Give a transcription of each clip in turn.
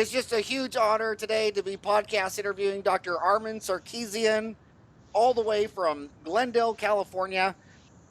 is just a huge honor today to be podcast interviewing Dr. Armond Sarkisian, all the way from Glendale, California.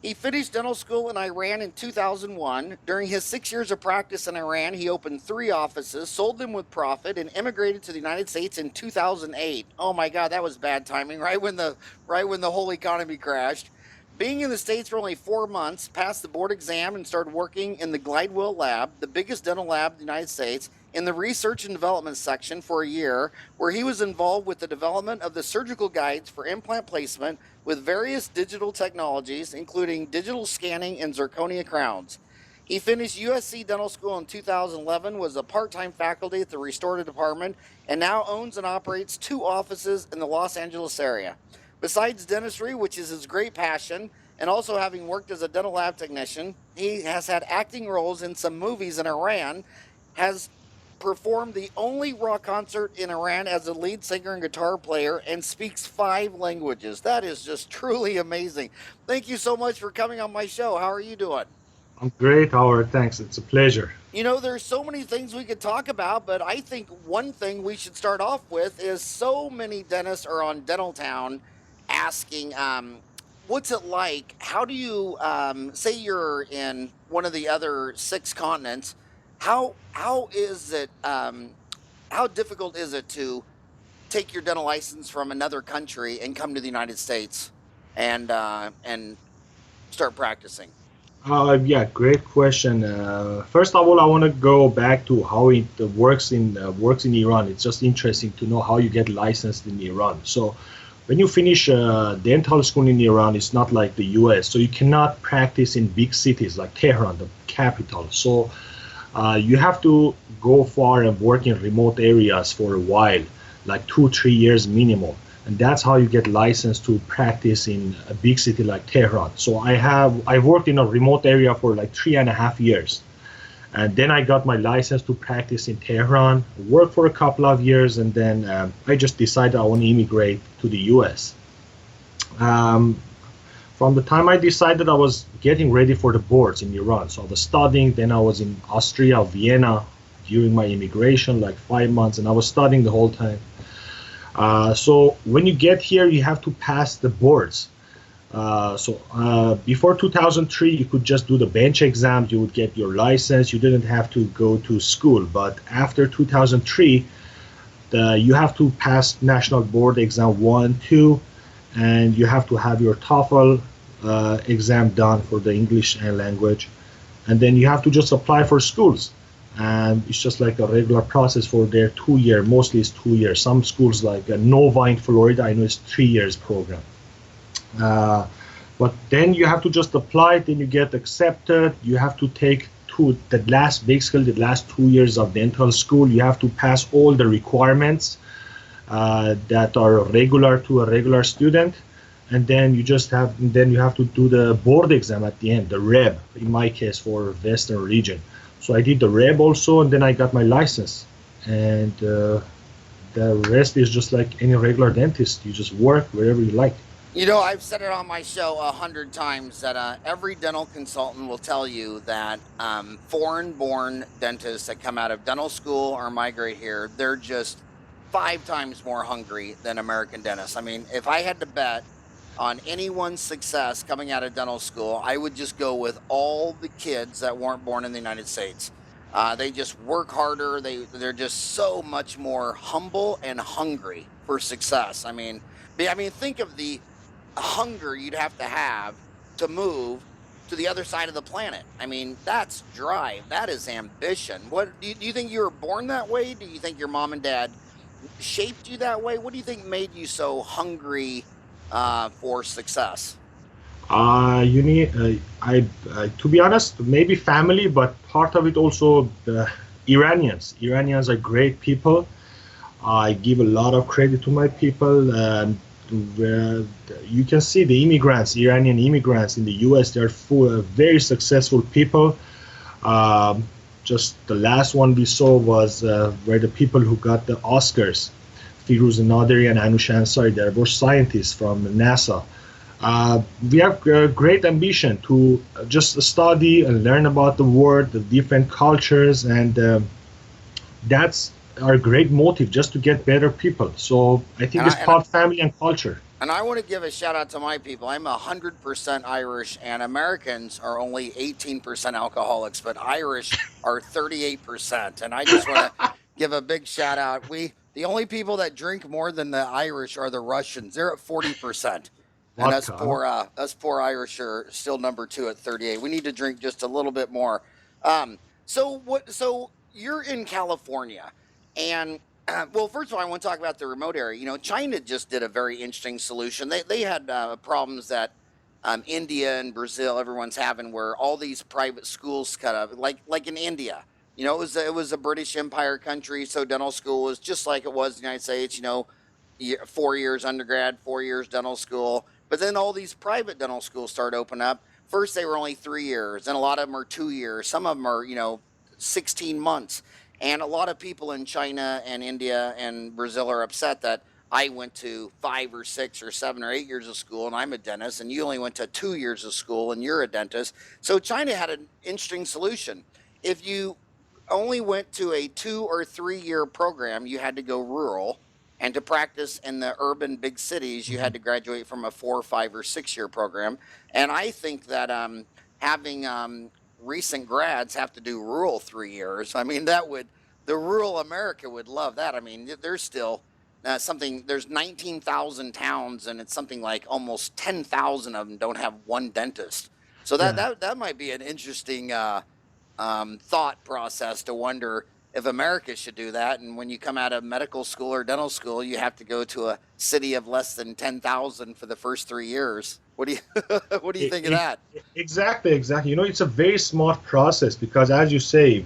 He finished dental school in Iran in 2001. During his 6 years of practice in Iran, he opened 3 offices, sold them with profit, and immigrated to the United States in 2008. Oh my God, that was bad timing, right when the whole economy crashed. Being in the States for only 4 months, passed the board exam and started working in the Glidewell lab, the biggest dental lab in the United States, in the research and development section for a year, where he was involved with the development of the surgical guides for implant placement with various digital technologies, including digital scanning and Zirconia crowns. He finished USC Dental School in 2011, was a part-time faculty at the restorative department, and now owns and operates 2 offices in the Los Angeles area. Besides dentistry, which is his great passion, and also having worked as a dental lab technician, he has had acting roles in some movies in Iran, has performed the only rock concert in Iran as a lead singer and guitar player, and speaks 5 languages. That is just truly amazing. Thank you so much for coming on my show. How are you doing? I'm great, Howard. Thanks. It's a pleasure. You know, there's so many things we could talk about, but I think one thing we should start off with is so many dentists are on Dentaltown asking, what's it like? How do you, say you're in one of the other 6 continents, how is it, how difficult is it to take your dental license from another country and come to the United States and start practicing? Yeah, great question. First of all, I want to go back to how it works in Iran. It's just interesting to know how you get licensed in Iran. So, when you finish dental school in Iran, it's not like the U.S. So you cannot practice in big cities like Tehran, the capital. So you have to go far and work in remote areas for a while, like 2-3 years minimum. And that's how you get licensed to practice in a big city like Tehran. So I worked in a remote area for like 3.5 years. And then I got my license to practice in Tehran, worked for a couple of years, and then I just decided I want to immigrate to the US. From the time I decided, I was getting ready for the boards in Iran. So I was studying, then I was in Austria, Vienna, during my immigration, like 5 months, and I was studying the whole time. So when you get here, you have to pass the boards. Before 2003, you could just do the bench exams, you would get your license, you didn't have to go to school. But after 2003, you have to pass national board exam 1, 2, and you have to have your TOEFL exam done for the English and language. And then you have to just apply for schools. And it's just like a regular process for their 2 year, mostly it's 2 years. Some schools like Nova in Florida, I know it's 3 years program. But then you have to just apply, then you get accepted. You have to take the last 2 years of dental school. You have to pass all the requirements that are regular to a regular student, and then you have to do the board exam at the end, the REB in my case for Western region. So I did the REB also, and then I got my license, and the rest is just like any regular dentist. You just work wherever you like. You know, I've said it on my show 100 times that every dental consultant will tell you that foreign-born dentists that come out of dental school or migrate here, they're just 5 times more hungry than American dentists. I mean, if I had to bet on anyone's success coming out of dental school, I would just go with all the kids that weren't born in the United States. They just work harder. They're just so much more humble and hungry for success. I mean, think of the hunger you'd have to move to the other side of the planet. I mean, that's drive. That is ambition. What do you think you were born that way? Do you think your mom and dad shaped you that way? What do you think made you so hungry for success? To be honest, maybe family, but part of it also the Iranians. Iranians are great people. I give a lot of credit to my people. Where you can see the immigrants, Iranian immigrants in the U.S., they're very successful people. Just the last one we saw was where the people who got the Oscars, Firuz Naderi and Anush Ansari, they're both scientists from NASA. We have great ambition to just study and learn about the world, the different cultures, and that's are a great motive just to get better people. So I think it's part family and culture. And I want to give a shout out to my people. I'm 100% Irish, and Americans are only 18% alcoholics, but Irish are 38%. And I just want to give a big shout out. The only people that drink more than the Irish are the Russians. They're at 40%. And us poor Irish are still number 2 at 38. We need to drink just a little bit more. So you're in California, and well, first of all, I want to talk about the remote area. You know, China just did a very interesting solution. They had problems that India and Brazil, everyone's having, where all these private schools cut up, like in India. You know, it was a British Empire country, so dental school was just like it was in the United States. You know, 4 years undergrad, 4 years dental school. But then all these private dental schools started opening up. First, they were only 3 years, and a lot of them are 2 years. Some of them are, 16 months. And a lot of people in China and India and Brazil are upset that I went to 5 or 6 or 7 or 8 years of school and I'm a dentist, and you only went to 2 years of school and you're a dentist. So China had an interesting solution. If you only went to a 2 or 3 year program, you had to go rural. And to practice in the urban big cities, you had to graduate from a 4, 5, or 6 year program. And I think that having recent grads have to do rural 3 years. I mean, the rural America would love that. I mean, there's still there's 19,000 towns, and it's something like almost 10,000 of them don't have one dentist. So that might be an interesting thought process to wonder if America should do that. And when you come out of medical school or dental school, you have to go to a city of less than 10,000 for the first 3 years. What do you think of that? Exactly. You know, it's a very smart process because, as you say,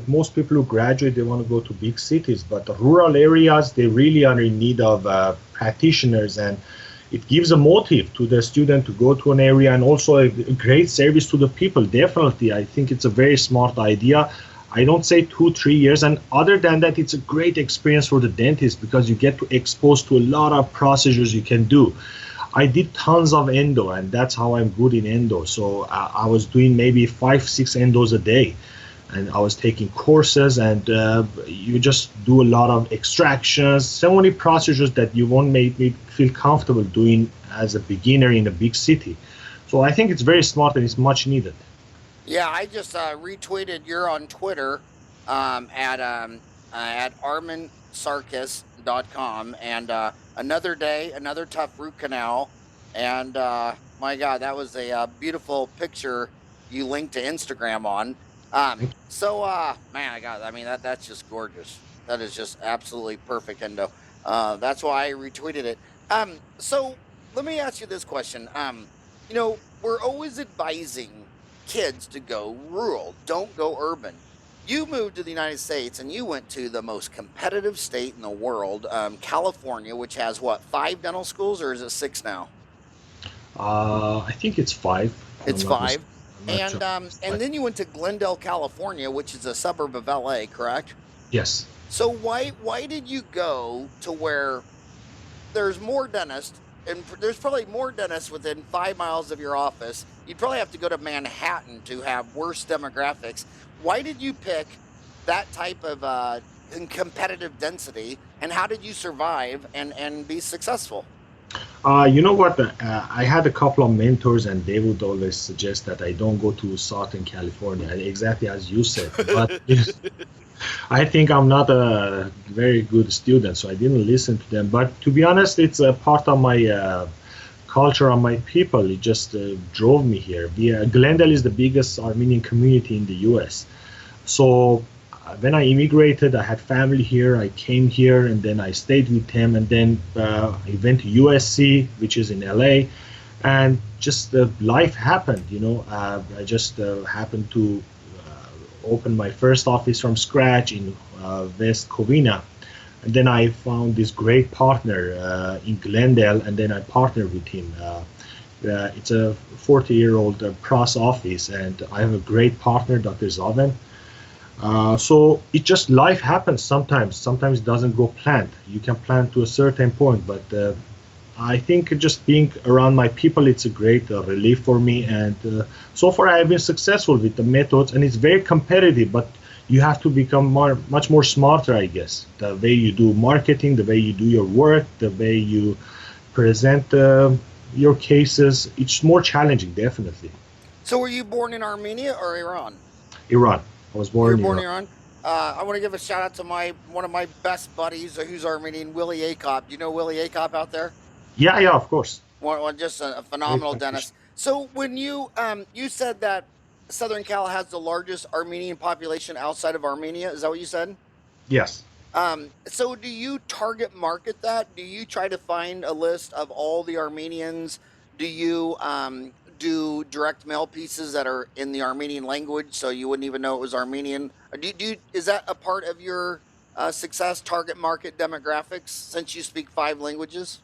most people who graduate, they want to go to big cities, but the rural areas, they really are in need of practitioners, and it gives a motive to the student to go to an area, and also a great service to the people. Definitely, I think it's a very smart idea. I don't say 2-3 years, and other than that, it's a great experience for the dentist because you get to expose to a lot of procedures you can do. I did tons of endo, and that's how I'm good in endo. So I was doing maybe 5-6 endos a day, and I was taking courses, and you just do a lot of extractions, so many procedures that you won't make me feel comfortable doing as a beginner in a big city. So I think it's very smart and it's much needed. Yeah, I just retweeted. You're on Twitter at ArmondSarkis.com, and another day, another tough root canal, and my God, that was a beautiful picture you linked to Instagram on. Man, I got. I mean, that's just gorgeous. That is just absolutely perfect, Endo. That's why I retweeted it. So let me ask you this question. We're always advising kids to go rural, don't go urban. You moved to the United States and you went to the most competitive state in the world, California, which has 5 dental schools, or is it 6 now? I think it's 5. It's 5. And then you went to Glendale, California, which is a suburb of LA, correct? Yes. So why did you go to where there's more dentists, and there's probably more dentists within 5 miles of your office? You'd probably have to go to Manhattan to have worse demographics. Why did you pick that type of competitive density, and how did you survive and be successful? You know what? I had a couple of mentors, and they would always suggest that I don't go to Southern California, exactly as you said. But I think I'm not a very good student, so I didn't listen to them. But to be honest, it's a part of my culture and my people. It just drove me here. Glendale is the biggest Armenian community in the U.S. So when I immigrated, I had family here. I came here, and then I stayed with them, and then I went to USC, which is in LA, and just life happened. I just happened to open my first office from scratch in West Covina, and then I found this great partner in Glendale, and then I partnered with him. It's a 40-year-old pros office, and I have a great partner, Dr. Zaven. So it just, life happens sometimes it doesn't go planned. You can plan to a certain point, but I think just being around my people, it's a great relief for me, and so far I have been successful with the methods, and it's very competitive, but you have to become much more smarter, I guess. The way you do marketing, the way you do your work, the way you present your cases, it's more challenging, definitely. So were you born in Armenia or Iran? Iran. I was You were born in born Iran. in Iran. I want to give a shout out to one of my best buddies who's Armenian, Willie Acop. Do you know Willie Acop out there? Yeah, yeah, of course. Just a Great phenomenal practitioner. dentist. So when you said that Southern Cal has the largest Armenian population outside of Armenia, is that what you said? Yes. So do you target market that? Do you try to find a list of all the Armenians? Do you do direct mail pieces that are in the Armenian language so you wouldn't even know it was Armenian? Or is that a part of your success, target market demographics, since you speak 5 languages?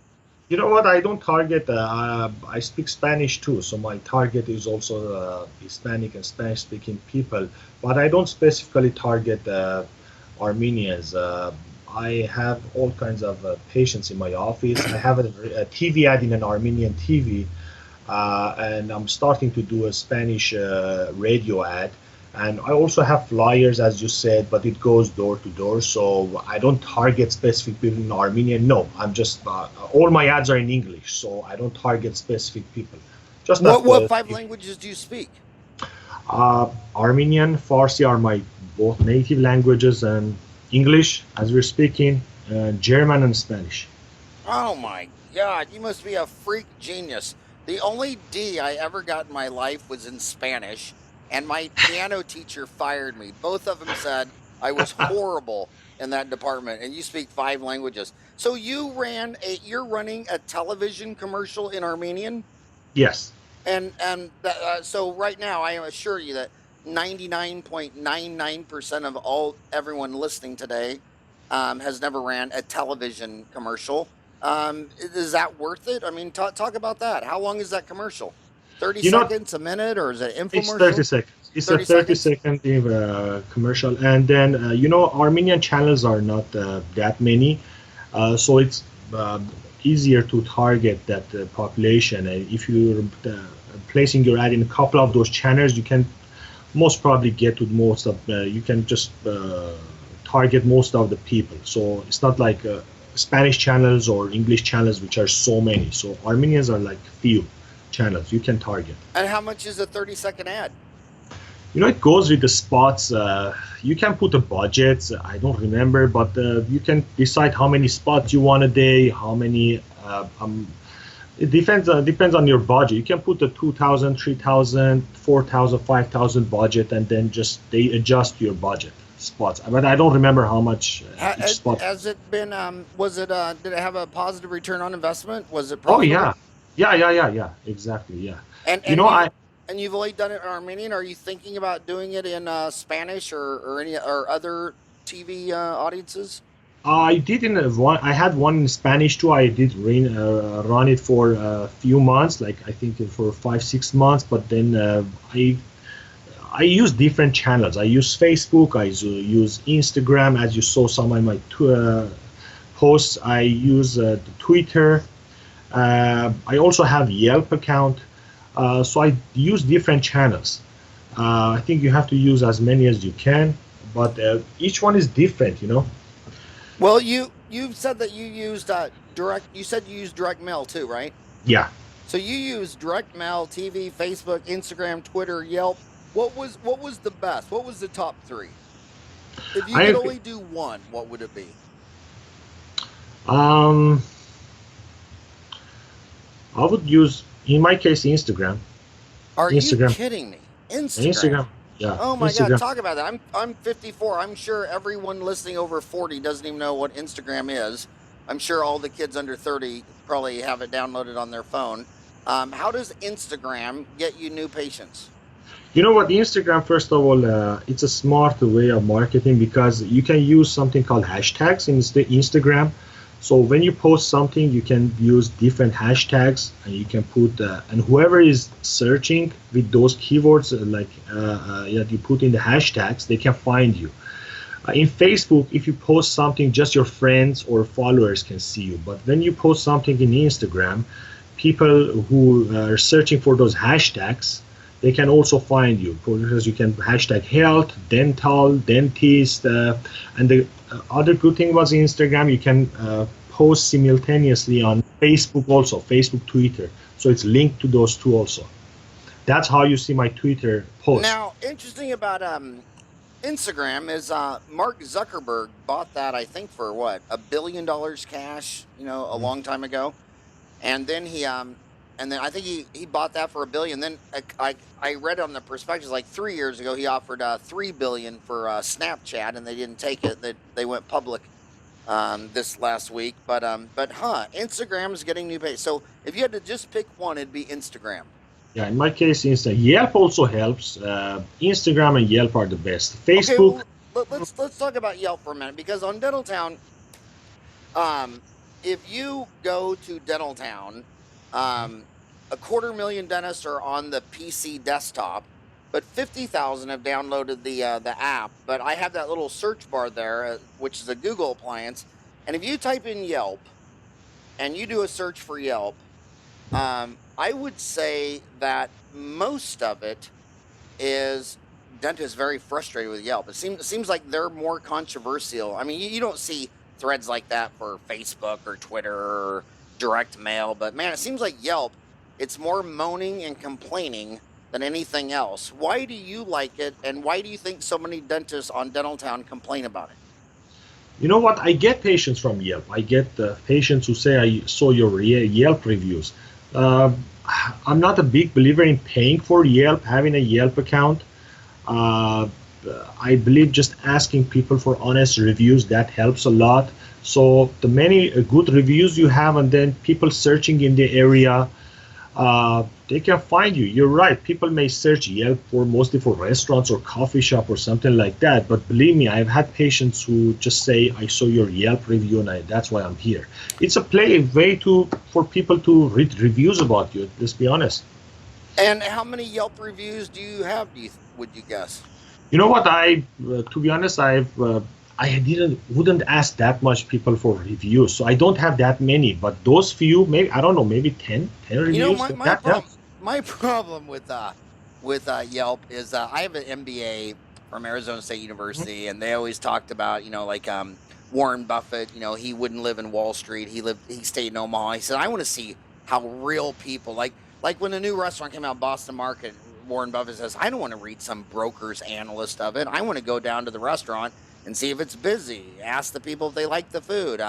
You know what? I don't target. I speak Spanish too, so my target is also Hispanic and Spanish-speaking people. But I don't specifically target Armenians. I have all kinds of patients in my office. I have a TV ad in an Armenian TV, and I'm starting to do a Spanish radio ad. And I also have flyers, as you said, but it goes door to door. So I don't target specific people in Armenia. No, I'm just all my ads are in English, so I don't target specific people. Just that What 5 languages do you speak? Armenian, Farsi are my both native languages, and English, as we're speaking, German and Spanish. Oh my God, you must be a freak genius. The only D I ever got in my life was in Spanish, and my piano teacher fired me. Both of them said I was horrible in that department, and you speak 5 languages. So you're running a television commercial in Armenian? Yes. So right now, I assure you that 99.99% of everyone listening today has never ran a television commercial. Is that worth it? I mean, talk about that. How long is that commercial? 30 You know, seconds, a minute, or is it it's 30 infomercial? seconds. It's a 30 30 seconds? second commercial. And then, Armenian channels are not that many. So it's easier to target that population. And if you're placing your ad in a couple of those channels, you can most probably get to most of, you can just target most of the people. So it's not like Spanish channels or English channels, which are so many. So Armenians are like few channels you can target. And how much is a 30-second ad? It goes with the spots. You can put a budget. I don't remember, but you can decide how many spots you want a day, how many. It depends on your budget. You can put a 2,000, 3,000, 4,000, 5,000 budget, and then they adjust your budget spots. But I don't remember how much each spot. Has it been? Did it have a positive return on investment? Was it Oh profitable? yeah, exactly, yeah. And You know, I you've only done it in Armenian. Are you thinking about doing it in Spanish or any or other TV audiences? I did in one. I had one in Spanish too. I did run it for a few months, like I think for 5-6 months. But then I use different channels. I use Facebook. I use Instagram, as you saw some of my posts. I use Twitter. I also have Yelp account. So I use different channels. I think you have to use as many as you can, but each one is different. Well, you've said that you used direct. You said you used direct mail too, right? Yeah. So you use direct mail, TV, Facebook, Instagram, Twitter, Yelp. What was the best? What was the top 3? If you could only do one, what would it be? I would use, in my case, Instagram. Are you Instagram. kidding me? Instagram. Yeah. Oh my Instagram. God, talk about that. I'm 54. I'm sure everyone listening over 40 doesn't even know what Instagram is. I'm sure all the kids under 30 probably have it downloaded on their phone. How does Instagram get you new patients? You know what? Instagram, first of all, it's a smart way of marketing because you can use something called hashtags in Instagram. So when you post something, you can use different hashtags, and you can put, and whoever is searching with those keywords, that you put in the hashtags, they can find you. In Facebook, if you post something, just your friends or followers can see you. But when you post something in Instagram, people who are searching for those hashtags they can also find you, because you can hashtag health, dental, dentist, and the other good thing was Instagram. You can post simultaneously on Facebook also, Facebook, Twitter. So it's linked to those two also. That's how you see my Twitter post. Now, interesting about Instagram is Mark Zuckerberg bought that, I think, for what, $1 billion cash, a long time ago. And then I think he bought that for $1 billion. Then I read on the prospectus like 3 years ago he offered $3 billion for Snapchat, and they didn't take it. They went public this last week. But Instagram is getting new page. So if you had to just pick one, it'd be Instagram. Yeah, in my case, Yelp also helps. Instagram and Yelp are the best. Facebook. Okay, well, let's talk about Yelp for a minute, because on Dentaltown, if you go to Dentaltown, 250,000 dentists are on the PC desktop, but 50,000 have downloaded the app. But I have that little search bar there, which is a Google appliance, and if you type in Yelp and you do a search for Yelp, I would say that most of it is dentists very frustrated with Yelp. It seems like they're more controversial. I mean, you don't see threads like that for Facebook or Twitter or direct mail, but man, it seems like Yelp, it's more moaning and complaining than anything else. Why do you like it, and why do you think so many dentists on Dentaltown complain about it? You know what? I get patients from Yelp. I get patients who say, I saw your Yelp reviews. I'm not a big believer in paying for Yelp, having a Yelp account. I believe just asking people for honest reviews, that helps a lot. So the many good reviews you have, and then people searching in the area, they can find you. You're right. People may search Yelp mostly for restaurants or coffee shop or something like that. But believe me, I've had patients who just say, I saw your Yelp review and that's why I'm here. It's a way for people to read reviews about you. Let's be honest. And how many Yelp reviews do you have, would you guess? You know what? To be honest, I wouldn't ask that much people for reviews, so I don't have that many. But those few, maybe, I don't know, maybe 10 reviews. My problem with Yelp is I have an MBA from Arizona State University, and they always talked about, Warren Buffett. He wouldn't live in Wall Street. He stayed in Omaha. He said, I want to see how real people like when the new restaurant came out, Boston Market. Warren Buffett says, I don't want to read some broker's analyst of it. I want to go down to the restaurant and see if it's busy. Ask the people if they like the food.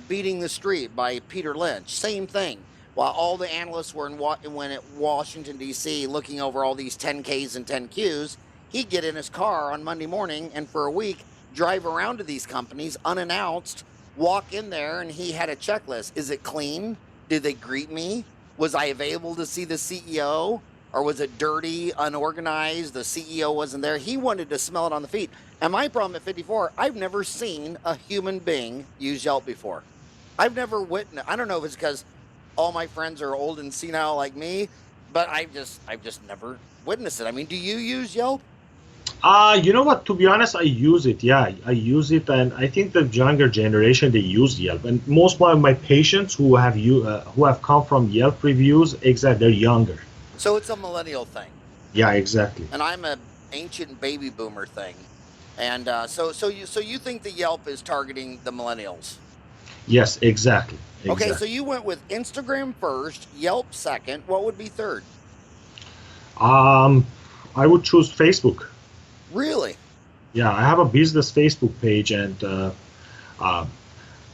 Beating the Street by Peter Lynch, same thing. While all the analysts were in Washington, D.C., looking over all these 10Ks and 10Qs, he'd get in his car on Monday morning and for a week drive around to these companies unannounced, walk in there, and he had a checklist. Is it clean? Did they greet me? Was I available to see the CEO? Or was it dirty, unorganized? The CEO wasn't there. He wanted to smell it on the feet. And my problem at 54, I've never seen a human being use Yelp before. I've never witnessed. I don't know if it's because all my friends are old and senile like me, but I've just never witnessed it. I mean, do you use Yelp? You know what? To be honest, I use it. Yeah, I use it, and I think the younger generation, they use Yelp. And most of my patients who have come from Yelp reviews, they're younger. So it's a millennial thing. Yeah, exactly. And I'm an ancient baby boomer thing. And so you think the Yelp is targeting the millennials? Yes, exactly. Okay, so you went with Instagram first, Yelp second. What would be third? I would choose Facebook. Really? Yeah, I have a business Facebook page, and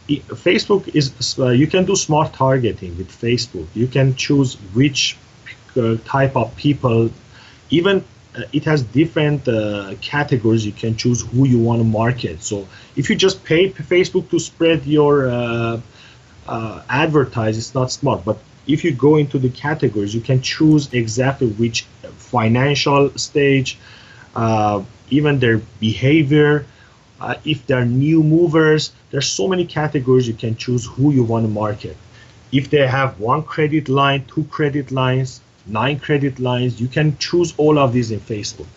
Facebook is you can do smart targeting with Facebook. You can choose which type of people. Even it has different categories. You can choose who you want to market. So if you just pay Facebook to spread your advertise, it's not smart. But if you go into the categories, you can choose exactly which financial stage, even their behavior, if they're new movers. There's so many categories. You can choose who you want to market. If they have 1 credit line, 2 credit lines, 9 credit lines, you can choose all of these in Facebook.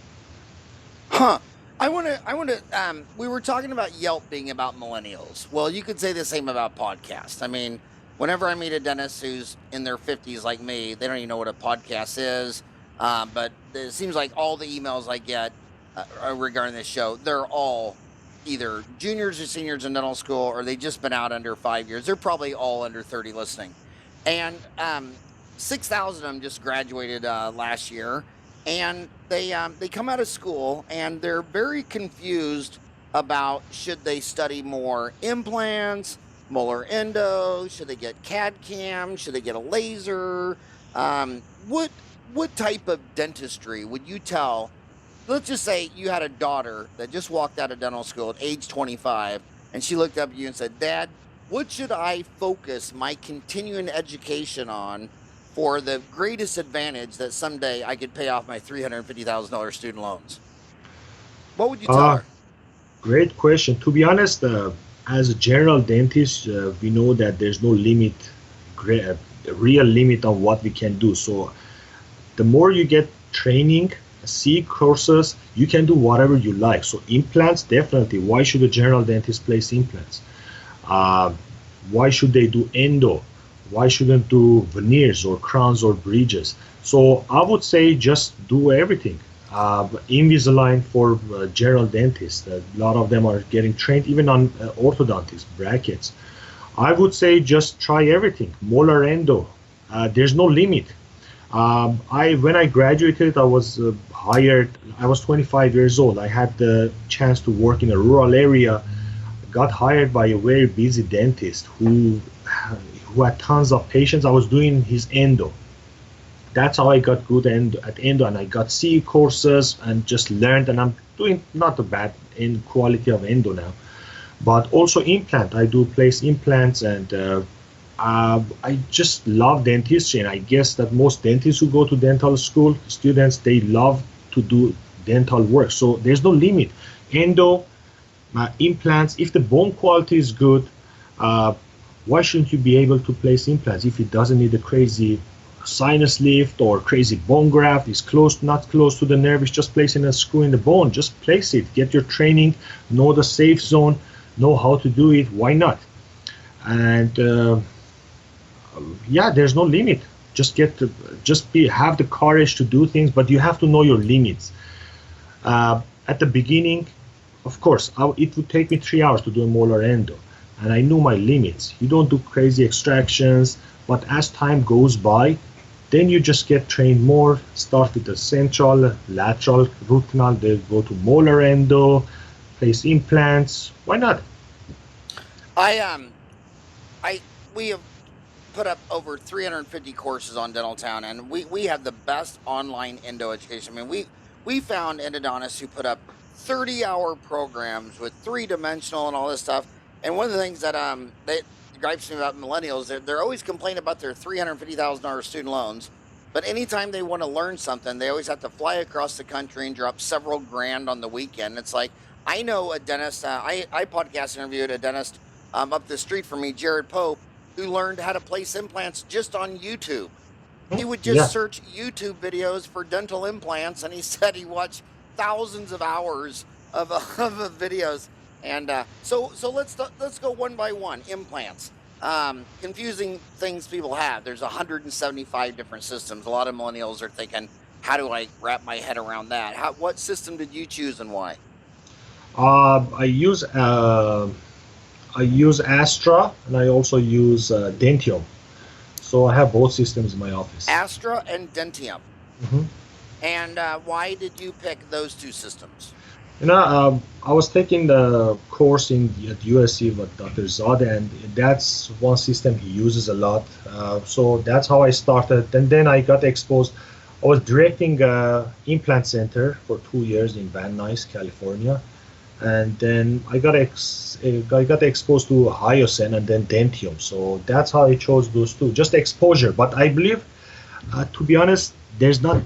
Huh. I want to, we were talking about Yelp being about millennials. Well, you could say the same about podcasts. I mean, whenever I meet a dentist who's in their 50s like me, they don't even know what a podcast is. But it seems like all the emails I get regarding this show, they're all either juniors or seniors in dental school, or they just been out under 5 years. They're probably all under 30 listening. And 6,000 of them just graduated last year, and they come out of school and they're very confused about should they study more implants, molar endo, should they get CAD cam, should they get a laser, what type of dentistry would you tell? Let's just say you had a daughter that just walked out of dental school at age 25, and she looked up at you and said, Dad, what should I focus my continuing education on for the greatest advantage that someday I could pay off my $350,000 student loans? What would you tell her? Great question. To be honest, as a general dentist, we know that there's no limit, real limit on what we can do. So the more you get training, see courses, you can do whatever you like. So implants, definitely. Why should a general dentist place implants? Why should they do endo? Why shouldn't do veneers or crowns or bridges? So I would say just do everything. Invisalign for general dentists. A lot of them are getting trained even on orthodontics, brackets. I would say just try everything. Molar endo. There's no limit. When I graduated, I was hired. I was 25 years old. I had the chance to work in a rural area. Got hired by a very busy dentist who had tons of patients. I was doing his endo. That's how I got good at endo, and I got CE courses and just learned. And I'm doing not a bad in quality of endo now, but also implant. I do place implants, and I just love dentistry, and I guess that most dentists who go to dental school, students, they love to do dental work. So there's no limit. Endo, implants, if the bone quality is good, why shouldn't you be able to place implants if it doesn't need a crazy sinus lift or crazy bone graft, is close, not close to the nerve, it's just placing a screw in the bone. Just place it, get your training, know the safe zone, know how to do it, why not? And yeah, there's no limit. Just have the courage to do things, but you have to know your limits. At the beginning, of course, it would take me 3 hours to do a molar endo, and I knew my limits. You don't do crazy extractions, but as time goes by, then you just get trained more. Start with the central, lateral root canal, then go to molar endo, place implants. Why not? We have put up over 350 courses on Dentaltown, and we have the best online endo education. I mean, we found endodontists who put up 30-hour programs with three-dimensional and all this stuff. And one of the things that they gripes me about millennials, they're always complaining about their $350,000 student loans, but anytime they want to learn something, they always have to fly across the country and drop several grand on the weekend. It's like, I know a dentist, I podcast interviewed a dentist up the street from me, Jared Pope, who learned how to place implants just on YouTube. He would just search YouTube videos for dental implants, and he said he watched thousands of hours of videos. And so let's go one by one. Implants, confusing things people have. There's 175 different systems. A lot of millennials are thinking, how do I wrap my head around that? What system did you choose and why? I use Astra, and I also use Dentium. So I have both systems in my office. Astra and Dentium. Mm-hmm. And why did you pick those two systems? I was taking the course at USC with Dr. Zad, and that's one system he uses a lot. So that's how I started. And then I got exposed. I was directing Implant Center for 2 years in Van Nuys, California. And then I got exposed to Hyoscene and then Dentium. So that's how I chose those two, just exposure. But I believe, to be honest, there's not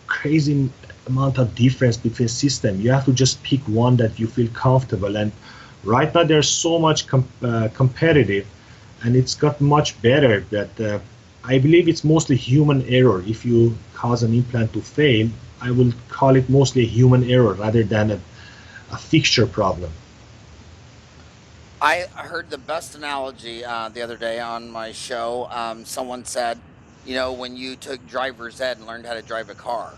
crazy amount of difference between system. You have to just pick one that you feel comfortable. And right now there's so much competitive, and it's got much better. That I believe it's mostly human error. If you cause an implant to fail, I will call it mostly human error rather than a fixture problem. I heard the best analogy the other day on my show. Someone said, when you took driver's ed and learned how to drive a car.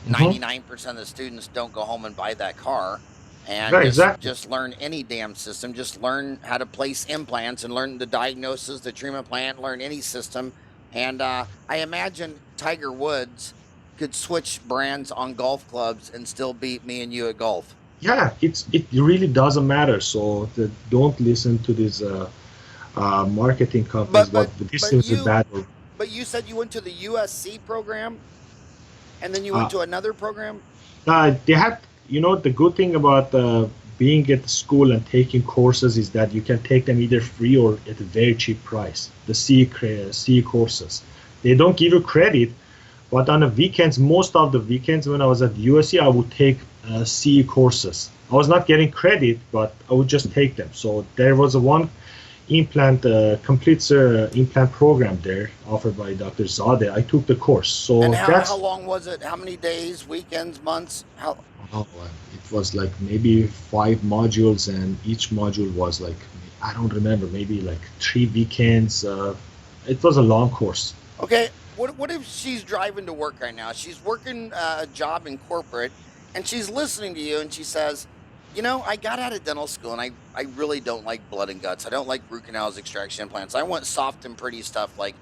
Mhm. 99% of the students don't go home and buy that car and Yeah, exactly. just learn any damn system. Just learn how to place implants and learn the diagnosis, the treatment plan, learn any system. And I imagine Tiger Woods could switch brands on golf clubs and still beat me and you at golf. Yeah, it really doesn't matter. So don't listen to these marketing companies But that but this but is a you bad. but you said you went to the USC program and then you went Uh, to another program. they had, the good thing about being at the school and taking courses is that you can take them either free or at a very cheap price. The CE courses, they don't give you credit, but on the weekends, most of the weekends when I was at USC, I would take CE courses. I was not getting credit, but I would just take them. So there was a one complete implant program there offered by Dr. Zadeh. I took the course. So And that's how long was it? How many days, weekends, months? How? Oh, it was like maybe 5 modules, and each module was like, I don't remember, maybe like 3 weekends. It was a long course. Okay, what if she's driving to work right now? She's working a job in corporate, and she's listening to you, and she says, I got out of dental school, and I really don't like blood and guts. I don't like root canals, extraction implants. I want soft and pretty stuff like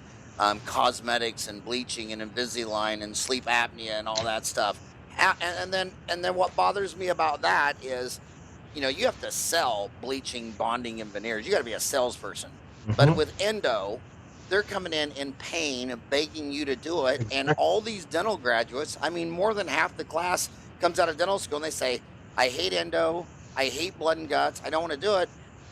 cosmetics and bleaching and Invisalign and sleep apnea and all that stuff. And then what bothers me about that is, you have to sell bleaching, bonding, and veneers. You got to be a salesperson. But Mhm. with Endo, they're coming in pain, begging you to do it. And Exactly. all these dental graduates, I mean, more than half the class comes out of dental school and they say, I hate endo, I hate blood and guts, I don't want to do it.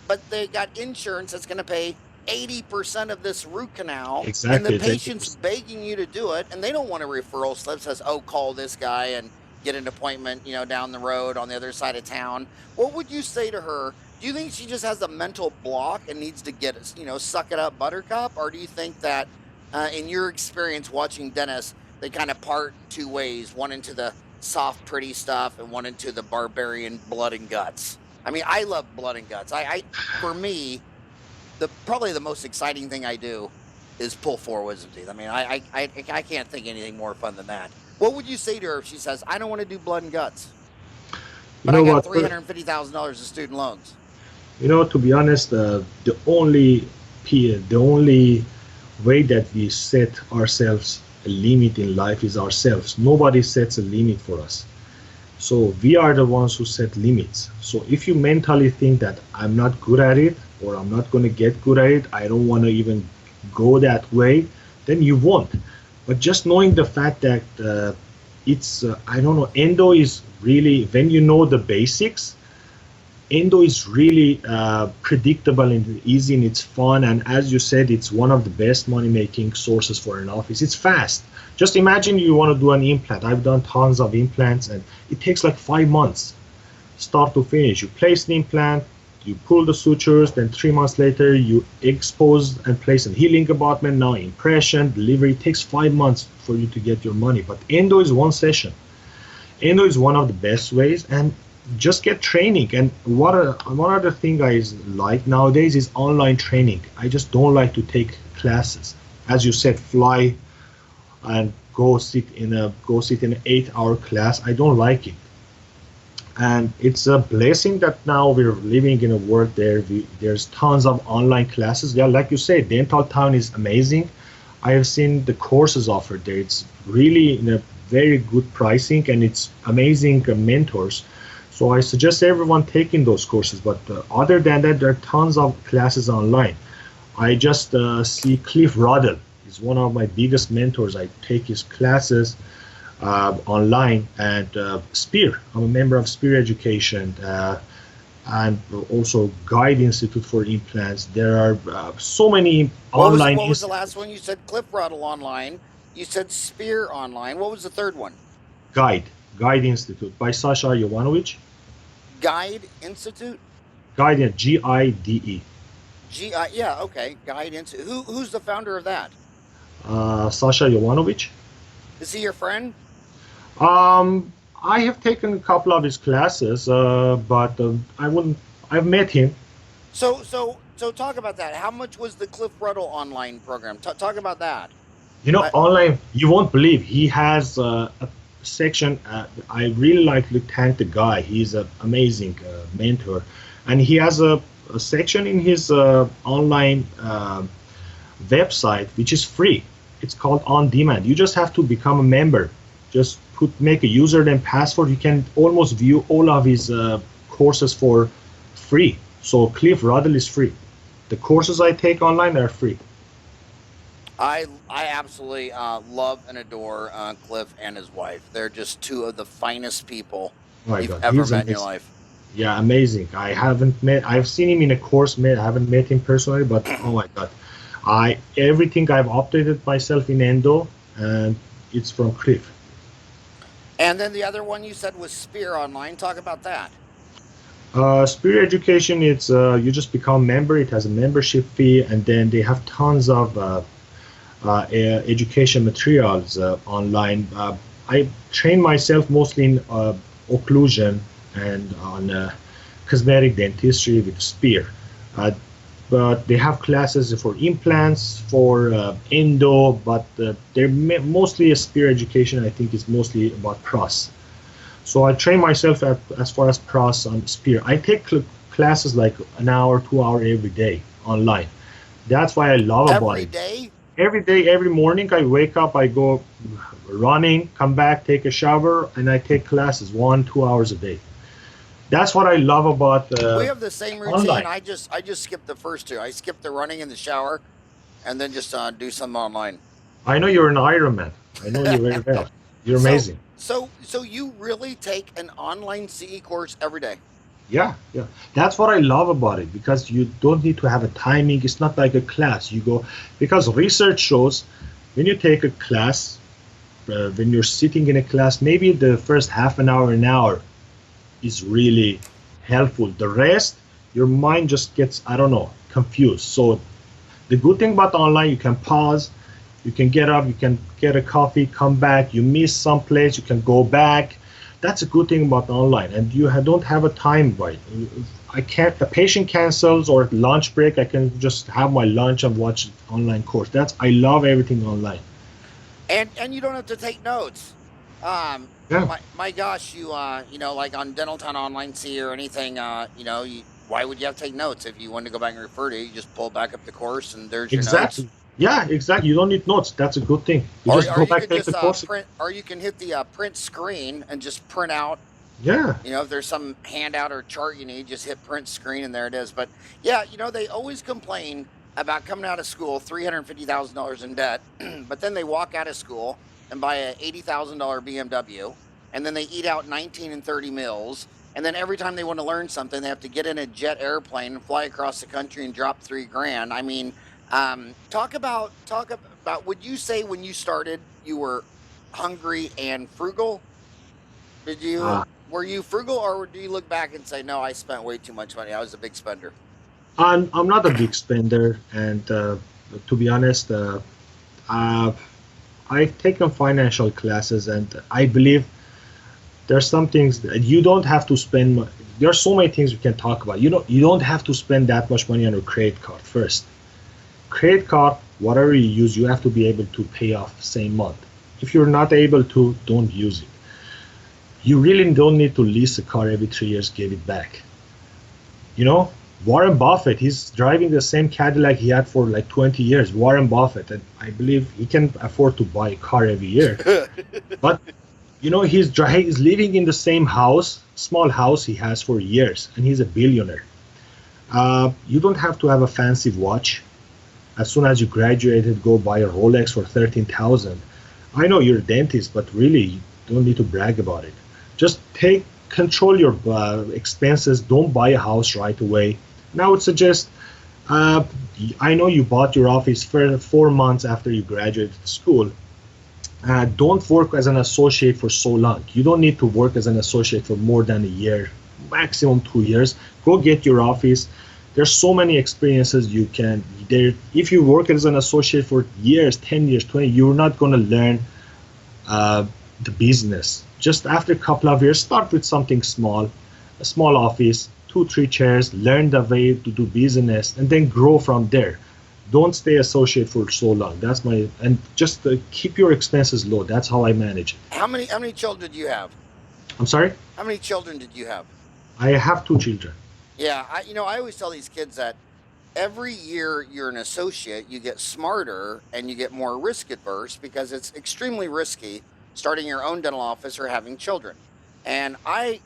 But they got insurance that's going to pay 80% of this root canal, and the Exactly. patient's begging you to do it, and they don't want a referral slip that says, oh, call this guy and get an appointment, down the road on the other side of town. What would you say to her? Do you think she just has a mental block and needs to get, suck it up, buttercup? Or do you think that in your experience watching dentists, they kind of part two ways, one into the soft, pretty stuff and one into the barbarian blood and guts? I mean, I love blood and guts. For me, probably the most exciting thing I do is pull four wisdom teeth. I mean, I can't think anything more fun than that. What would you say to her if she says, I don't want to do blood and guts, You but I know got what? $350,000 in student loans? To be honest, the only way that we set ourselves a limit in life is ourselves. Nobody sets a limit for us. So we are the ones who set limits. So if you mentally think that I'm not good at it, or I'm not going to get good at it, I don't want to even go that way, then you won't. But just knowing the fact that I don't know, endo is really, when you know the basics, endo is really predictable and easy, and it's fun. And as you said, it's one of the best money-making sources for an office. It's fast. Just imagine you want to do an implant. I've done tons of implants, and it takes like 5 months, start to finish. You place the implant, you pull the sutures, then 3 months later you expose and place a healing abutment. Now impression, delivery. It takes 5 months for you to get your money. But endo is one session. Endo is one of the best ways, and just get training. And one other thing I like nowadays is online training. I just don't like to take classes. As you said, fly and go sit in an 8-hour class. I don't like it. And it's a blessing that now we're living in a world there's tons of online classes. Yeah, like you say, Dentaltown is amazing. I have seen the courses offered there. It's really in a very good pricing, and it's amazing mentors. So I suggest everyone taking those courses. But other than that, there are tons of classes online. I just see Cliff Ruddle is one of my biggest mentors. I take his classes online, and Spear. I'm a member of Spear Education, and also Guide Institute for Implants. There are so many online. What was the last one? You said Cliff Ruddle online. You said Spear online. What was the third one? Guide Institute by Sasha Jovanovic. Guide Institute? Guide, Gide. Yeah, okay. Guide Institute. Who's the founder of that? Sasha Jovanovic. Is he your friend? I have taken a couple of his classes, but I've met him. So talk about that. How much was the Cliff Ruddle online program? Talk about that. You know, I, online, you won't believe he has a section. I really like to thank the guy. He's an amazing mentor, and he has a section in his online website which is free. It's called On Demand. You just have to become a member. Just make a username, password. You can almost view all of his courses for free. So Cliff Ruddle is free. The courses I take online are free. I absolutely love and adore Cliff and his wife. They're just two of the finest people Oh my you've God, ever he's met in your amazing. life. Yeah, amazing. I've seen him in a course, I haven't met him personally, but oh my God. Everything I've updated myself in Endo, and it's from Cliff. And then the other one you said was Spear Online. Talk about that. Spirit Education, it's you just become a member. It has a membership fee, and then they have tons of education materials online. I train myself mostly in occlusion and on cosmetic dentistry with Spear. Uh, but they have classes for implants, for endo, but they're mostly a Spear Education. I think is mostly about pros. So I train myself as far as pros on Spear. I take classes like an hour, 2 hour every day online. That's why I love about Every it. day? Every day, every morning, I wake up, I go running, come back, take a shower, and I take classes 1, 2 hours a day. That's what I love about We have the same routine. online. I just skip the first two. I skip the running in the shower, and then just do some online. I know you're an Ironman. I know you very well. You're so amazing. so you really take an online CE course every day. Yeah, yeah. That's what I love about it because you don't need to have a timing. It's not like a class. You go because research shows when you take a class, when you're sitting in a class, maybe the first half an hour is really helpful. The rest, your mind just gets, I don't know, confused. So the good thing about online, you can pause, you can get up, you can get a coffee, come back, you miss some place, you can go back. That's a good thing about online, and you don't have a time by. I can't. The patient cancels or at lunch break, I can just have my lunch and watch online course. I love everything online. And you don't have to take notes. Yeah, My gosh, you know, like on Dentaltown Online C or anything, why would you have to take notes if you want to go back and refer to it? You just pull back up the course and there's your notes. exactly. Yeah, exactly. You don't need notes. That's a good thing. You just Or go you back, could take just the course. print, or you can hit the print screen and just print out. Yeah, You know, if there's some handout or chart you need, just hit print screen and there it is. But yeah, you know, they always complain about coming out of school $350,000 in debt, but then they walk out of school and buy a $80,000 BMW, and then they eat out 19 and 30 meals. And then every time they want to learn something, they have to get in a jet airplane and fly across the country and drop $3,000. I mean, talk about. Would you say when you started, you were hungry and frugal? Did you uh, were you frugal, or do you look back and say, no, I spent way too much money. I was a big spender. I'm not a big spender, and to be honest, uh, I've taken financial classes, and I believe there's some things that you don't have to spend. There are so many things we can talk about. You don't have to spend that much money on a credit card first. Credit card, whatever you use, you have to be able to pay off the same month. If you're not able to, don't use it. You really don't need to lease a car every 3 years, give it back. You know, Warren Buffett, he's driving the same Cadillac he had for like 20 years. Warren Buffett, and I believe he can afford to buy a car every year. But you know, he's living in the same house, small house he has for years, and he's a billionaire. You don't have to have a fancy watch. As soon as you graduated, go buy a Rolex for 13,000. I know you're a dentist, but really, you don't need to brag about it. Just control your expenses. Don't buy a house right away. And I would suggest, I know you bought your office for 4 months after you graduated school. Don't work as an associate for so long. You don't need to work as an associate for more than a year, maximum 2 years. Go get your office. There's so many experiences you can there. If you work as an associate for years, 10 years, 20, you're not going to learn the business. Just after a couple of years, start with something small, a small office, 2, 3 chairs, learn the way to do business, and then grow from there. don't stay associate for so long. That's my, and just keep your expenses low. That's how I manage it. How many children did you have? I'm sorry? How many children did you have? I have 2 children. Yeah, I always tell these kids that every year you're an associate, you get smarter and you get more risk adverse because it's extremely risky starting your own dental office or having children. And I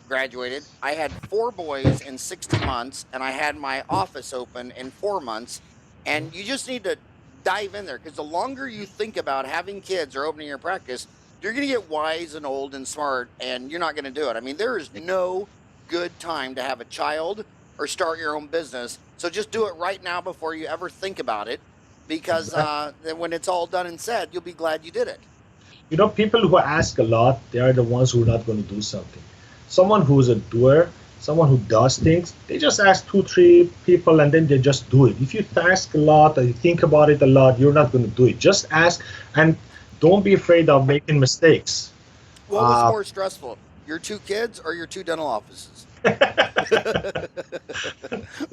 graduated, I had 4 boys in 60 months, and I had my office open in 4 months. And you just need to dive in there, because the longer you think about having kids or opening your practice, you're going to get wise and old and smart, and you're not going to do it. I mean, there is no good time to have a child or start your own business. So just do it right now before you ever think about it, because when it's all done and said, you'll be glad you did it. You know, people who ask a lot, they are the ones who are not going to do something. Someone who's a doer, someone who does things, they just ask 2-3 people and then they just do it. If you ask a lot or you think about it a lot, you're not going to do it. Just ask, and don't be afraid of making mistakes. What was more stressful, your 2 kids or your 2 dental offices? The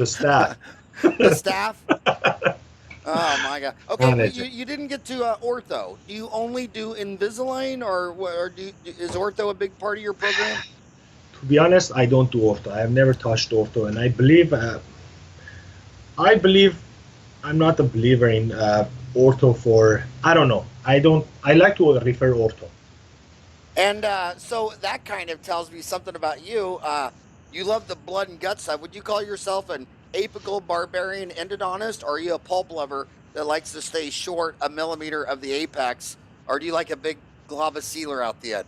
staff. The staff? Oh my God. Okay, you didn't get to ortho. Do you only do Invisalign, or is ortho a big part of your program? To be honest, I don't do ortho. I've never touched ortho, and I believe I'm not a believer in ortho for, I don't know. I like to refer ortho. And so that kind of tells me something about you. You love the blood and guts side. Would you call yourself an apical barbarian endodontist, or are you a pulp lover that likes to stay short 1 millimeter of the apex, or do you like a big glob of sealer out the end?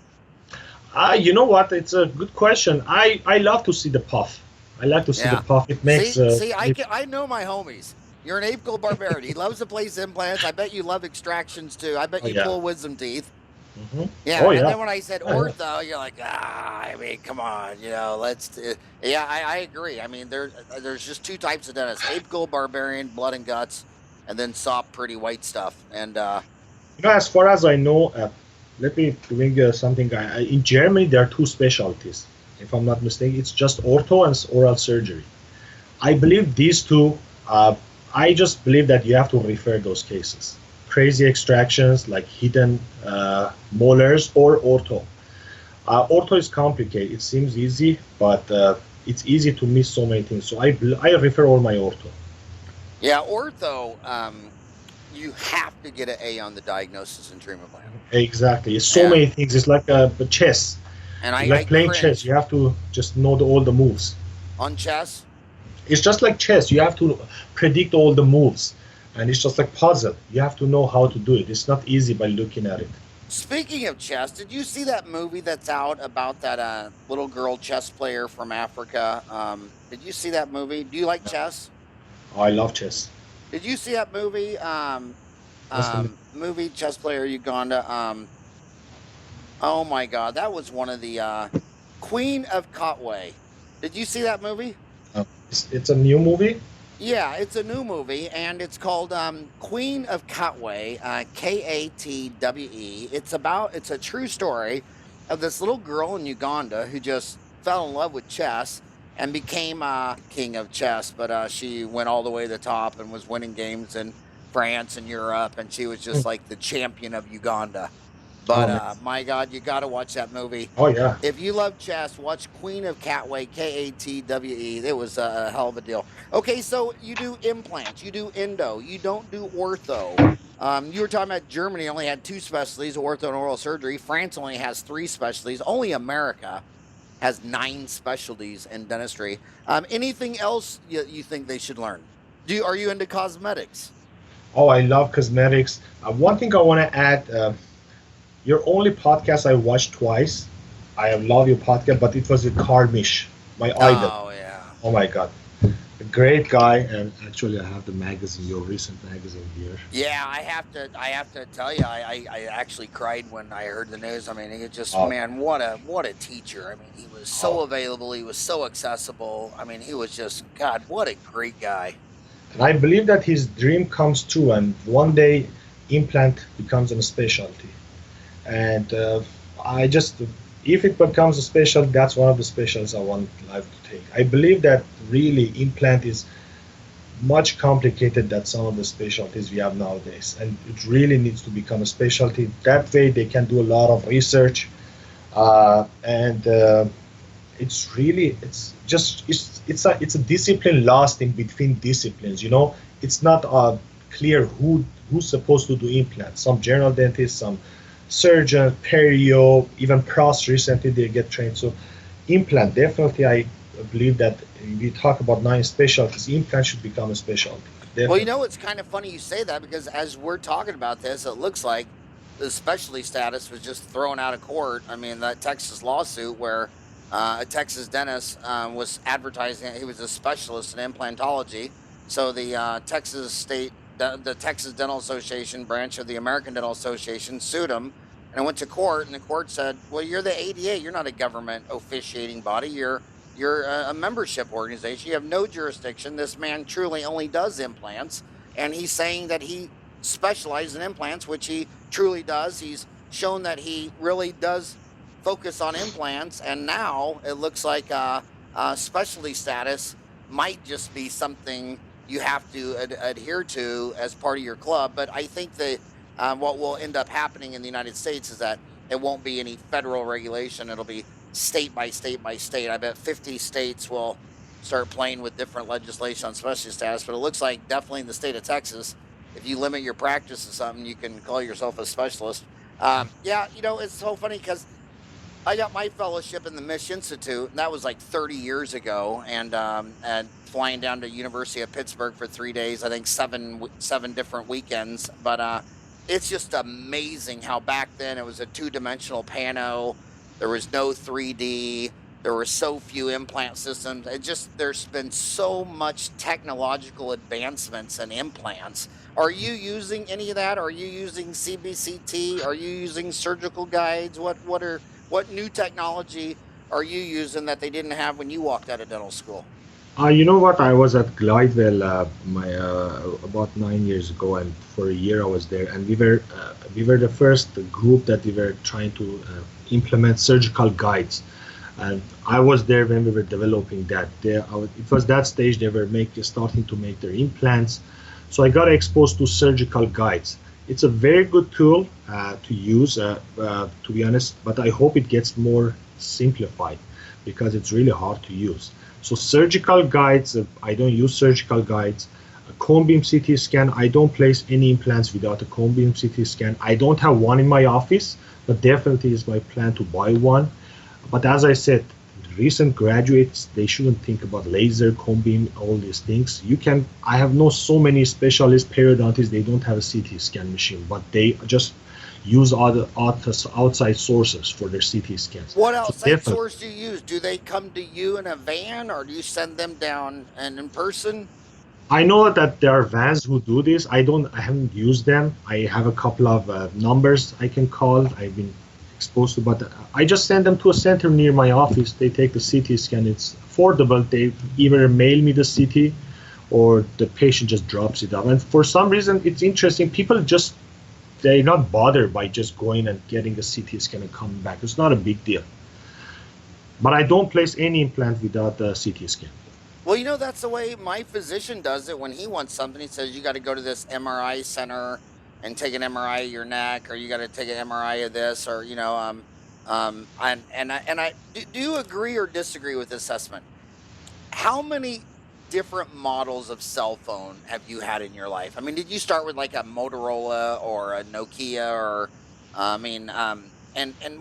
You know what? It's a good question. I love to see the puff. I like to see the puff. It makes. I know my homies. You're an apical barbarian. He loves to place implants. I bet you love extractions too. I bet you pull wisdom teeth. Mm-hmm. Yeah. And then when I said ortho, you're like, I mean, come on, let's. I agree. I mean, there's just 2 types of dentists: apical barbarian, blood and guts, and then soft, pretty white stuff. And as far as I know, let me bring something. In Germany, there are 2 specialties, if I'm not mistaken. It's just ortho and oral surgery. I believe these 2. I just believe that you have to refer those cases. Crazy extractions like hidden molars or ortho. Ortho is complicated. It seems easy, but it's easy to miss so many things. So I refer all my ortho. Yeah, ortho, you have to get an A on the diagnosis and treatment plan. Exactly. It's so many things. It's like a chess. And like playing chess. You have to just know all the moves. On chess? It's just like chess. You have to predict all the moves. And it's just like puzzle. You have to know how to do it. It's not easy by looking at it. Speaking of chess, did you see that movie that's out about that little girl chess player from Africa? Did you see that movie? Do you like chess? Oh, I love chess. Did you see that movie? Movie chess player Uganda. Oh my God, that was one of the Queen of Katwe. Did you see that movie? It's a new movie? Yeah, it's a new movie, and it's called Queen of Katwe, Katwe. It's a true story of this little girl in Uganda who just fell in love with chess and became king of chess. But she went all the way to the top and was winning games in France and Europe, and she was just like the champion of Uganda. But my God, you got to watch that movie. Oh, yeah. If you love chess, watch Queen of Katwe, Katwe. It was a hell of a deal. Okay, so you do implants, you do endo, you don't do ortho. You were talking about Germany only had 2 specialties, ortho and oral surgery. France only has 3 specialties. Only America has 9 specialties in dentistry. Anything else you think they should learn? Are you into cosmetics? Oh, I love cosmetics. One thing I want to add, your only podcast I watched twice. I love your podcast, but it was with Carl Misch, my idol. Oh, yeah. Oh, my God. A great guy. And actually, I have the magazine, your recent magazine here. Yeah, I have to tell you, I actually cried when I heard the news. I mean, it just, man, what a teacher. I mean, he was so available. He was so accessible. I mean, he was just, God, what a great guy. And I believe that his dream comes true, and one day implant becomes a specialty. And if it becomes a special, that's one of the specials I want life to take. I believe that really implant is much complicated than some of the specialties we have nowadays, and it really needs to become a specialty. That way they can do a lot of research, and it's a discipline lost in between disciplines. It's not clear who's supposed to do implants. Some general dentists, some surgeon, perio, even pros recently they get trained. So implant, definitely I believe that we talk about 9 specialties, implant should become a specialty. Well, Definitely. it's kind of funny you say that, because as we're talking about this, it looks like the specialty status was just thrown out of court. I mean, that Texas lawsuit where a Texas dentist was advertising that he was a specialist in implantology. So the the Texas Dental Association branch of the American Dental Association sued him, and it went to court, and the court said, "Well, you're the ADA. You're not a government officiating body. You're a membership organization. You have no jurisdiction. This man truly only does implants, and he's saying that he specializes in implants, which he truly does. He's shown that he really does focus on implants, and now it looks like specialty status might just be something you have to adhere to as part of your club. But I think that what will end up happening in the United States is that it won't be any federal regulation. It'll be state by state by state. I bet 50 states will start playing with different legislation on specialty status, but it looks like definitely in the state of Texas, if you limit your practice to something, you can call yourself a specialist. Yeah, it's so funny because I got my fellowship in the Mish Institute, and that was like 30 years ago, and flying down to University of Pittsburgh for 3 days, I think seven different weekends. But it's just amazing how back then it was a 2-dimensional pano. There was no 3D. There were so few implant systems. There's been so much technological advancements in implants. Are you using any of that? Are you using CBCT? Are you using surgical guides? What new technology are you using that they didn't have when you walked out of dental school? You know what? I was at Glidewell about 9 years ago, and for a year I was there, and we were the first group that we were trying to implement surgical guides, and I was there when we were developing that. It was that stage they were starting to make their implants, so I got exposed to surgical guides. It's a very good tool to use, to be honest, but I hope it gets more simplified because it's really hard to use. So surgical guides, I don't use surgical guides. A cone beam CT scan, I don't place any implants without a cone beam CT scan. I don't have one in my office, but definitely is my plan to buy one. But as I said, recent graduates, they shouldn't think about laser, cone beam, all these things. I have known so many specialists, periodontists, they don't have a CT scan machine, but they just use other outside sources for their CT scans. What outside source do you use? Do they come to you in a van, or do you send them down and in person? I know that there are vans who do this. I haven't used them. I have a couple of numbers I can call. I've been exposed to, but I just send them to a center near my office. They take the CT scan. It's affordable. They either mail me the CT or the patient just drops it off. And for some reason, it's interesting. People they're not bothered by just going and getting a CT scan and coming back. It's not a big deal. But I don't place any implant without a CT scan. Well, that's the way my physician does it when he wants something. He says, you got to go to this MRI center and take an MRI of your neck, or you got to take an MRI of this, or, do you agree or disagree with this assessment? How many different models of cell phone have you had in your life? I mean, did you start with like a Motorola or a Nokia, or and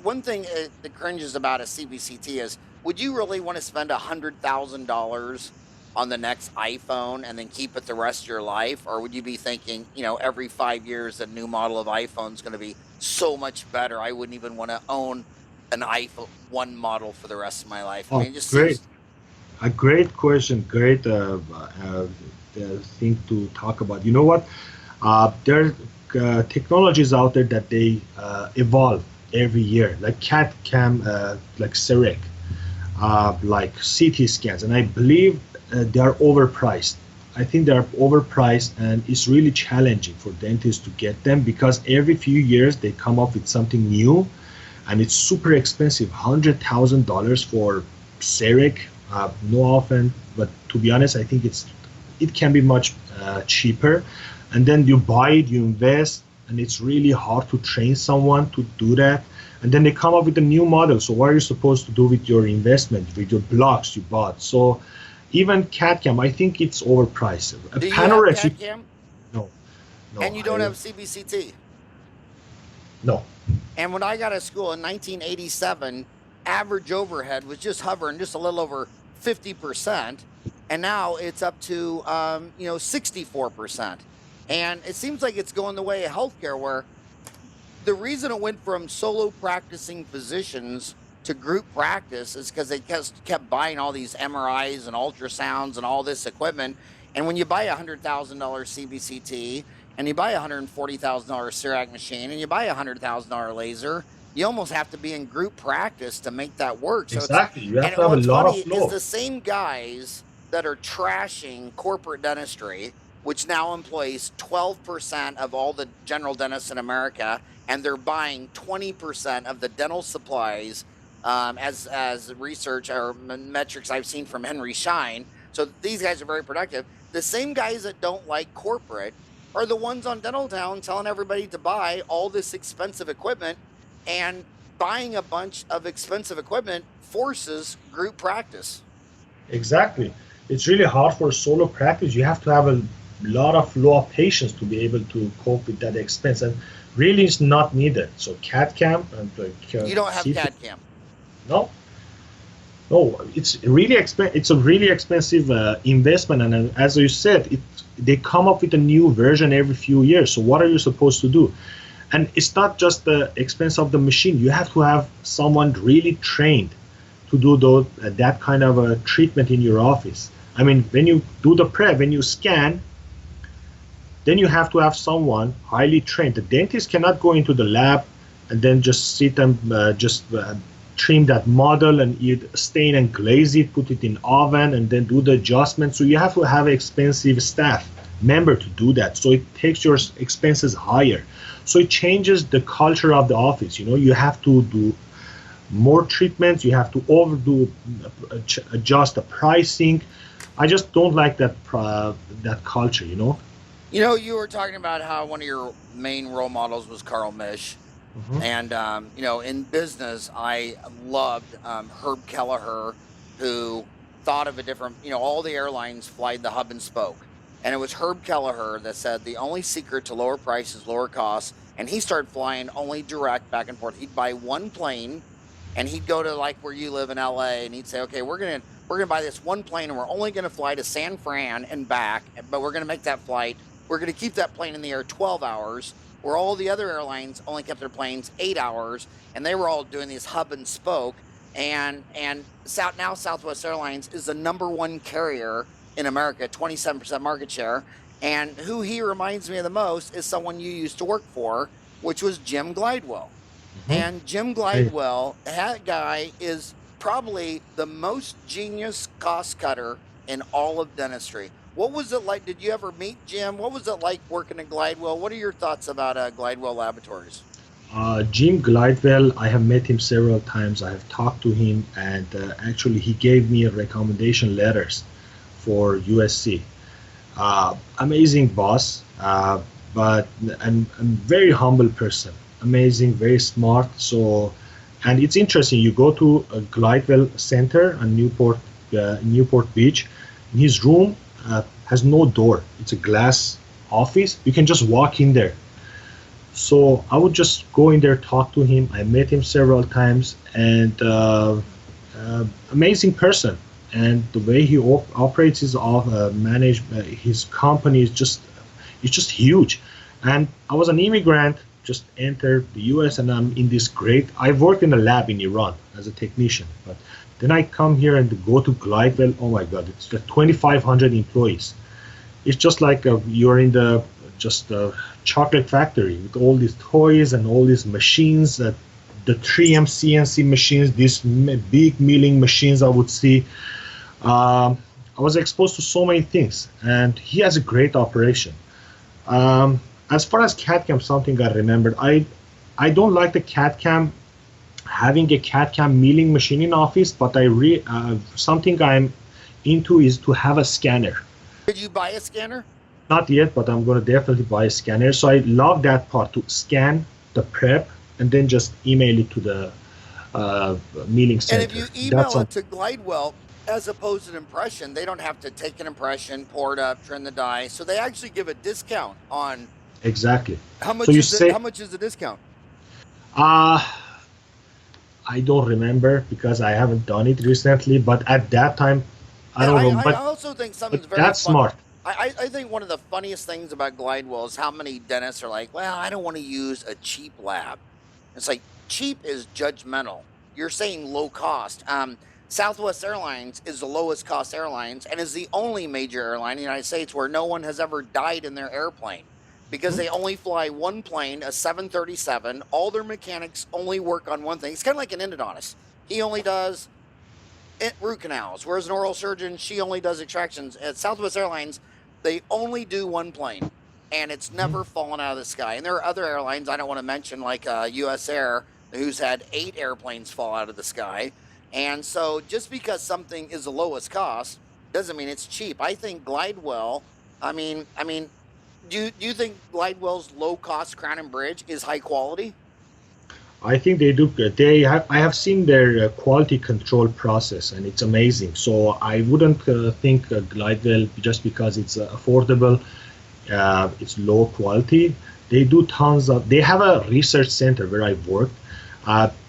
one thing that cringes about a CBCT is, would you really want to spend $100,000 on the next iPhone and then keep it the rest of your life? Or would you be thinking, every 5 years a new model of iPhone is going to be so much better, I wouldn't even want to own an iPhone one model for the rest of my life? I mean, it just great. Seems... A great question, great thing to talk about. You know what? There are technologies out there that they evolve every year, like CAT CAM, like CEREC, like CT scans, and I believe they are overpriced. I think they are overpriced, and it's really challenging for dentists to get them because every few years they come up with something new, and it's super expensive. $100,000 for CEREC. No offense, but to be honest, I think it's it can be much cheaper. And then you buy it, you invest, and it's really hard to train someone to do that. And then they come up with a new model. So what are you supposed to do with your investment, with your blocks you bought? So even CAD/CAM, I think it's overpriced. Do you have CAD/CAM? No. And you don't have CBCT? No. And when I got to school in 1987, average overhead was just hovering just a little over 50%, and now it's up to 64%. And it seems like it's going the way of healthcare, where the reason it went from solo practicing physicians to group practice is because they kept buying all these MRIs and ultrasounds and all this equipment. And when you buy a $100,000 CBCT and you buy a $140,000 CEREC machine and you buy a $100,000 laser, you almost have to be in group practice to make that work. So exactly. You have to have a lot of flow. It's the same guys that are trashing corporate dentistry, which now employs 12% of all the general dentists in America, and they're buying 20% of the dental supplies, as research or metrics I've seen from Henry Schein. So these guys are very productive. The same guys that don't like corporate are the ones on Dentaltown telling everybody to buy all this expensive equipment, and buying a bunch of expensive equipment forces group practice. Exactly. It's really hard for solo practice. You have to have a lot of patience to be able to cope with that expense, and really it's not needed. So CAD/CAM and you don't have CAD/CAM? No, it's really it's a really expensive investment, and as you said, they come up with a new version every few years. So what are you supposed to do? And it's not just the expense of the machine. You have to have someone really trained to do that kind of a treatment in your office. I mean, when you do the prep, when you scan, then you have to have someone highly trained. The dentist cannot go into the lab and then just sit and trim that model and stain and glaze it, put it in oven, and then do the adjustment. So you have to have an expensive staff member to do that. So it takes your expenses higher. So it changes the culture of the office. You have to do more treatments. You have to adjust the pricing. I just don't like that culture. You were talking about how one of your main role models was Carl Misch. Mm-hmm. And, in business, I loved Herb Kelleher, who thought of a different, all the airlines fly the hub and spoke. And it was Herb Kelleher that said the only secret to lower prices, lower costs. And he started flying only direct back and forth. He'd buy one plane, and he'd go to like where you live in LA, and he'd say, okay, we're gonna buy this one plane, and we're only gonna fly to San Fran and back, but we're gonna make that flight. We're gonna keep that plane in the air 12 hours, where all the other airlines only kept their planes 8 hours, and they were all doing these hub and spoke. And now Southwest Airlines is the #1 carrier in America, 27% market share. And who he reminds me of the most is someone you used to work for, which was Jim Glidewell. Mm-hmm. And Jim Glidewell, that guy is probably the most genius cost cutter in all of dentistry. What was it like? Did you ever meet Jim? What was it like working at Glidewell? What are your thoughts about Glidewell Laboratories? Jim Glidewell, I have met him several times. I have talked to him, and actually he gave me recommendation letters for USC. Amazing boss, but I'm very humble person. Amazing, very smart. So, and it's interesting. You go to a Glidewell Center on Newport Beach. In his room has no door. It's a glass office. You can just walk in there. So I would just go in there, talk to him. I met him several times, and amazing person. And the way he operates his his company is just huge. And I was an immigrant, just entered the U.S. and I'm in this great. I worked in a lab in Iran as a technician, but then I come here and go to Glidewell. Oh my God, it's got 2,500 employees. It's just like you're in the chocolate factory with all these toys and all these machines, the 3M CNC machines, these big milling machines I would see. I was exposed to so many things, and he has a great operation. As far as CAD/CAM, something I remembered, I don't like the CAD/CAM, having a CAD/CAM milling machine in office, but something I'm into is to have a scanner. Did you buy a scanner? Not yet, but I'm going to definitely buy a scanner. So I love that part, to scan the prep and then just email it to the milling center. And if you email it to Glidewell as opposed to an impression, they don't have to take an impression, pour it up, trim the die. So they actually give a discount on. Exactly. How much so how much is the discount? I don't remember because I haven't done it recently, but at that time, I don't know. But I also think something's very that's smart. I think one of the funniest things about Glidewell is how many dentists are like, well, I don't want to use a cheap lab. It's like, cheap is judgmental. You're saying low cost. Southwest Airlines is the lowest cost airlines and is the only major airline in the United States where no one has ever died in their airplane, because they only fly one plane, a 737. All their mechanics only work on one thing. It's kind of like an endodontist. He only does root canals, whereas an oral surgeon, she only does extractions. At Southwest Airlines, they only do one plane, and it's never fallen out of the sky. And there are other airlines I don't want to mention, like US Air, who's had 8 airplanes fall out of the sky. And so just because something is the lowest cost doesn't mean it's cheap. I think Glidewell, do you think Glidewell's low-cost crown and bridge is high quality? I think they do. I have seen their quality control process, and it's amazing. So I wouldn't think Glidewell, just because it's affordable, it's low quality. They do tons of. They have a research center where I've worked.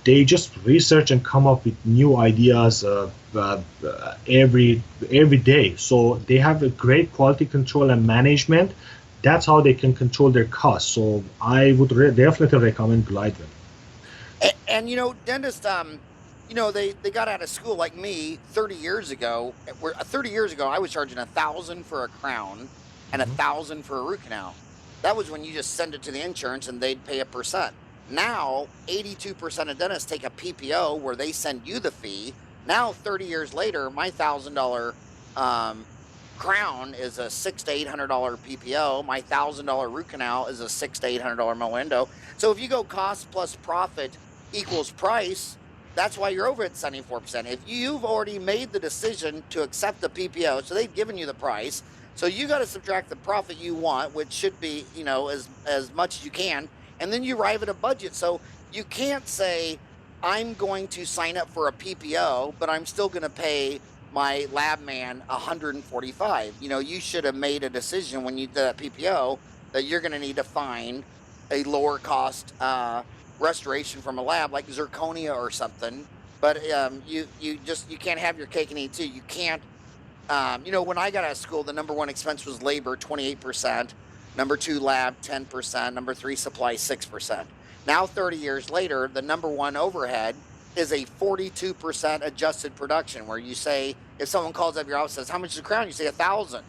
They just research and come up with new ideas every day. So they have a great quality control and management. That's how they can control their costs. So I would definitely recommend Glidewell. And dentists, they got out of school like me 30 years ago. 30 years ago, I was charging $1,000 for a crown and $1,000 for a root canal. That was when you just send it to the insurance and they'd pay a percent. Now, 82% of dentists take a PPO where they send you the fee. Now, 30 years later, my $1,000 crown is a $600 to $800 PPO. My $1,000 root canal is a $600 to $800 Endo. So if you go cost plus profit equals price, that's why you're over at 74%. If you've already made the decision to accept the PPO, so they've given you the price, so you got to subtract the profit you want, which should be, as much as you can, and then you arrive at a budget. So you can't say, I'm going to sign up for a PPO, but I'm still going to pay my lab man $145. You should have made a decision when you did that PPO that you're going to need to find a lower cost restoration from a lab like Zirconia or something. But you can't have your cake and eat too. You can't. When I got out of school, the number one expense was labor, 28%. Number 2, lab, 10%. Number 3, supply, 6%. Now, 30 years later, the number one overhead is a 42% adjusted production, where you say, if someone calls up your office and says, how much is a crown? You say $1,000.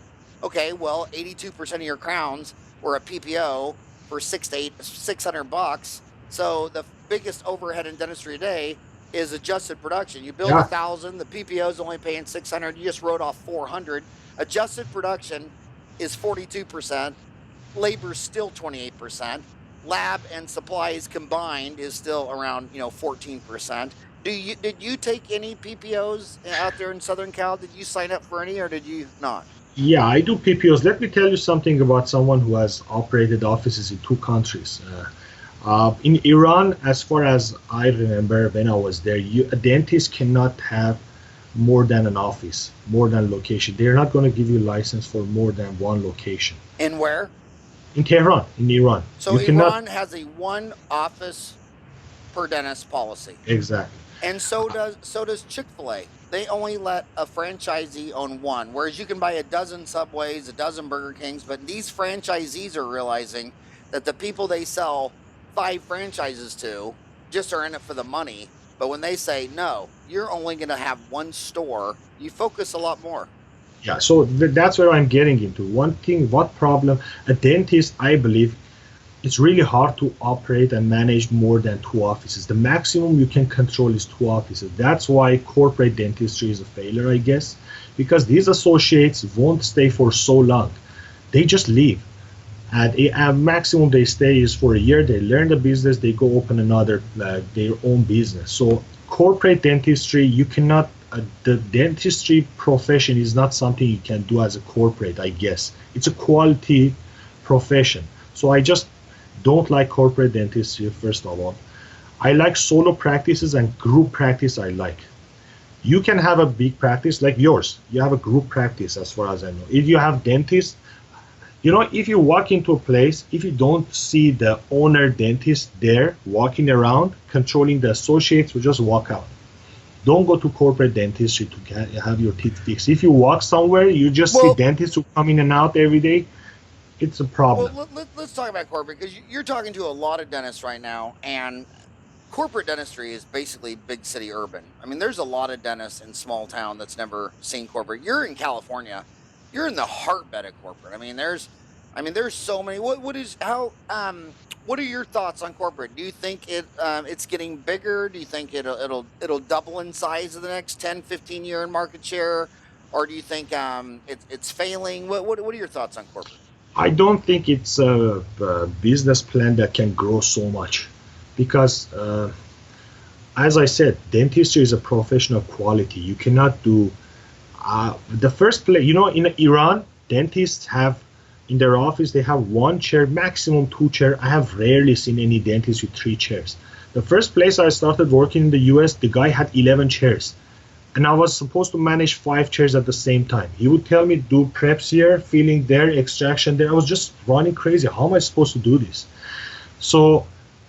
Okay, well, 82% of your crowns were a PPO for $600. So the biggest overhead in dentistry today is adjusted production. You build $1,000, the PPO is only paying $600. You just wrote off $400. Adjusted production is 42%. Labor is still 28%. Lab and supplies combined is still around 14%. Did you take any PPOs out there in Southern Cal? Did you sign up for any, or did you not? Yeah, I do PPOs. Let me tell you something about someone who has operated offices in 2 countries. In Iran, as far as I remember when I was there, a dentist cannot have more than an office, more than a location. They're not going to give you a license for more than one location. In where? In Tehran, in Iran. So Iran has a 1 office per dentist policy. Exactly. And so does Chick-fil-A. They only let a franchisee own 1, whereas you can buy a dozen Subways, a dozen Burger Kings. But these franchisees are realizing that the people they sell 5 franchises to just are in it for the money. But when they say, no, you're only going to have 1 store, you focus a lot more. Yeah, so that's where I'm getting into. One thing, what problem, a dentist, I believe, it's really hard to operate and manage more than 2 offices. The maximum you can control is 2 offices. That's why corporate dentistry is a failure, I guess, because these associates won't stay for so long. They just leave. At maximum they stay is for a year. They learn the business, they go open another, their own business. So corporate dentistry, you cannot the dentistry profession is not something you can do as a corporate, I guess. It's a quality profession. So I just don't like corporate dentistry, first of all. I like solo practices and group practice I like. You can have a big practice like yours. You have a group practice as far as I know. If you have dentists, you know, if you walk into a place, if you don't see the owner dentist there walking around, controlling the associates, you just walk out. Don't go to corporate dentistry to have your teeth fixed. If you walk somewhere, you just see dentists who come in and out every day, it's a problem. Well, let's talk about corporate, because you're talking to a lot of dentists right now, and corporate dentistry is basically big city urban. I mean, there's a lot of dentists in small town that's never seen corporate. You're in California. You're in the heartbed of corporate. I mean, there's so many. What are your thoughts on corporate? Do you think it's getting bigger? Do you think it'll double in size in the next 10, 15 year in market share, or do you think it's failing? What are your thoughts on corporate? I don't think it's a business plan that can grow so much, because as I said, dentistry is a profession of quality. You cannot do the first place. You know, in Iran, dentists have in their office, they have 1 chair, maximum 2 chairs. I have rarely seen any dentist with 3 chairs. The first place I started working in the US, the guy had 11 chairs. And I was supposed to manage 5 chairs at the same time. He would tell me, do preps here, filling there, extraction there. I was just running crazy. How am I supposed to do this? So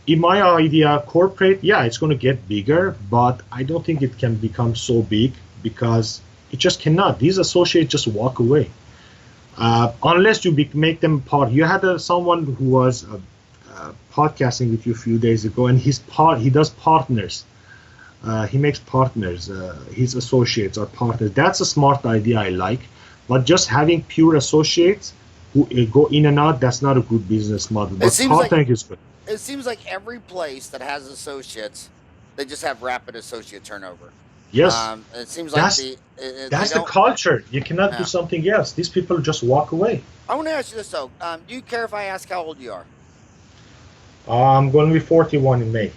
in my idea, corporate, yeah, it's going to get bigger, but I don't think it can become so big, because it just cannot. These associates just walk away. Unless you make them part. You had someone who was podcasting with you a few days ago, and he does partners. He makes partners. His associates are partners. That's a smart idea I like. But just having pure associates who go in and out, that's not a good business model. But partnering is good. It seems like every place that has associates, they just have rapid associate turnover. Yes, it seems like that's the culture. You cannot do something else. These people just walk away. I want to ask you this though. Do you care if I ask how old you are? I'm going to be 41 in May.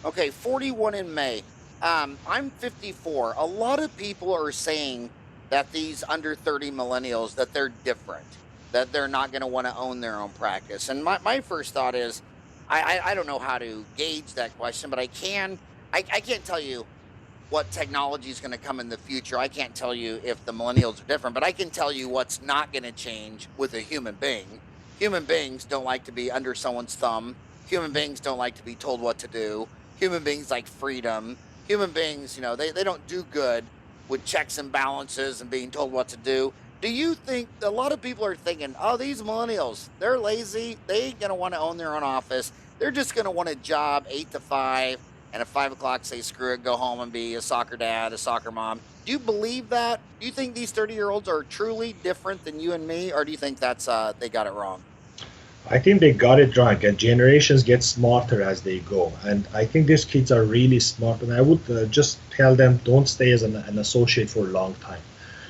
Okay, 41 in May. I'm 54. A lot of people are saying that these under 30 millennials, that they're different, that they're not going to want to own their own practice. And my first thought is, I don't know how to gauge that question, but I can't tell you what technology is going to come in the future. I can't tell you if the millennials are different, but I can tell you what's not going to change with a human being. Human beings don't like to be under someone's thumb. Human beings don't like to be told what to do. Human beings like freedom. Human beings, you know, they don't do good with checks and balances and being told what to do. Do you think a lot of people are thinking, oh, these millennials, they're lazy. They ain't going to want to own their own office. They're just going to want a job 8 to 5. And at 5 o'clock, say, screw it, go home and be a soccer dad, a soccer mom. Do you believe that? Do you think these 30-year-olds are truly different than you and me? Or do you think that's they got it wrong? I think they got it wrong. And generations get smarter as they go. And I think these kids are really smart. And I would just tell them, don't stay as an associate for a long time.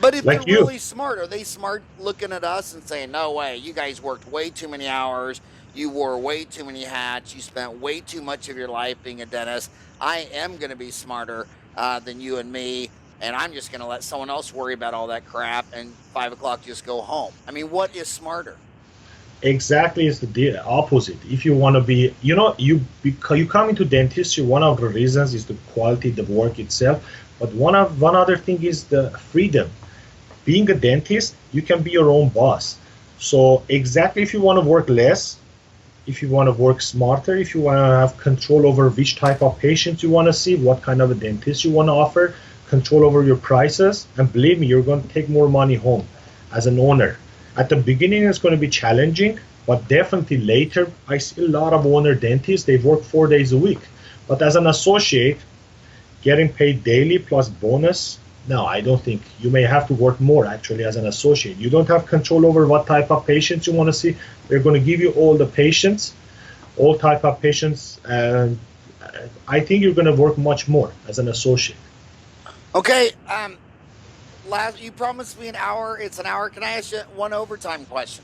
But if they're really smart, are they smart looking at us and saying, no way, you guys worked way too many hours. You wore way too many hats. You spent way too much of your life being a dentist. I am going to be smarter than you and me, and I'm just going to let someone else worry about all that crap, and 5 o'clock just go home. I mean, what is smarter? Exactly, it's the opposite. If you want to be, you know, you come into dentistry, one of the reasons is the quality, the work itself, but one other thing is the freedom. Being a dentist, you can be your own boss. So exactly, if you want to work less, if you want to work smarter, if you want to have control over which type of patients you want to see, what kind of a dentist you want to offer, control over your prices, and believe me, you're going to take more money home as an owner. At the beginning, it's going to be challenging, but definitely later, I see a lot of owner dentists, they work 4 days a week. But as an associate, getting paid daily plus bonus, no, I don't think. You may have to work more actually as an associate. You don't have control over what type of patients you want to see. They're going to give you all the patients, all type of patients, and I think you're going to work much more as an associate. Okay, you promised me an hour. It's an hour. Can I ask you one overtime question?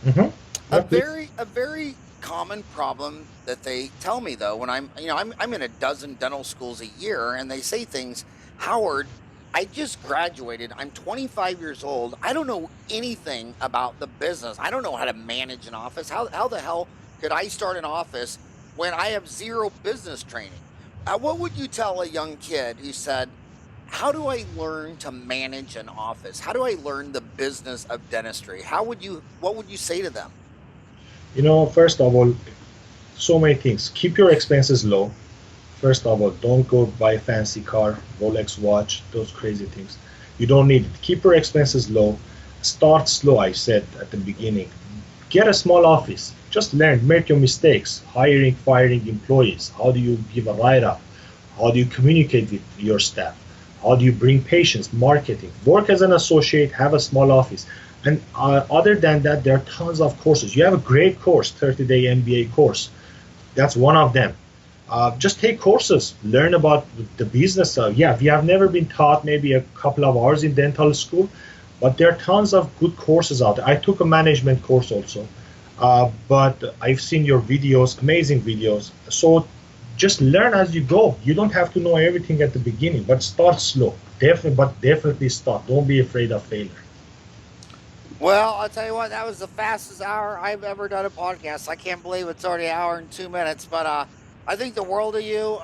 Mm-hmm. A very common problem that they tell me though, when I'm in a dozen dental schools a year, and they say things, Howard, I just graduated. I'm 25 years old. I don't know anything about the business. I don't know how to manage an office. How the hell could I start an office when I have zero business training? What would you tell a young kid who said, how do I learn to manage an office? How do I learn the business of dentistry? What would you say to them? First of all, so many things. Keep your expenses low. First of all, don't go buy a fancy car, Rolex watch, those crazy things. You don't need it. Keep your expenses low. Start slow, I said at the beginning. Get a small office. Just learn, make your mistakes. Hiring, firing employees. How do you give a write-up? How do you communicate with your staff? How do you bring patients? Marketing. Work as an associate, have a small office. And other than that, there are tons of courses. You have a great course, 30-day MBA course. That's one of them. Just take courses, learn about the business. Yeah, we have never been taught maybe a couple of hours in dental school, but there are tons of good courses out there. I took a management course also, but I've seen your videos, amazing videos. So just learn as you go. You don't have to know everything at the beginning, but start slow. Definitely start. Don't be afraid of failure. Well, I'll tell you what, that was the fastest hour I've ever done a podcast. I can't believe it's already an hour and 2 minutes, but I think the world of you.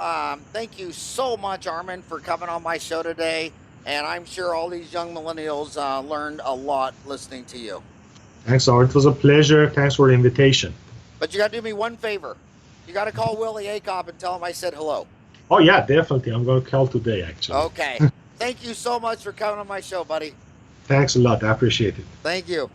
Thank you so much, Armond, for coming on my show today. And I'm sure all these young millennials learned a lot listening to you. Thanks, Howard. It was a pleasure. Thanks for the invitation. But you got to do me one favor. You got to call Willie Acob and tell him I said hello. Oh, yeah, definitely. I'm going to call today, actually. Okay. Thank you so much for coming on my show, buddy. Thanks a lot. I appreciate it. Thank you.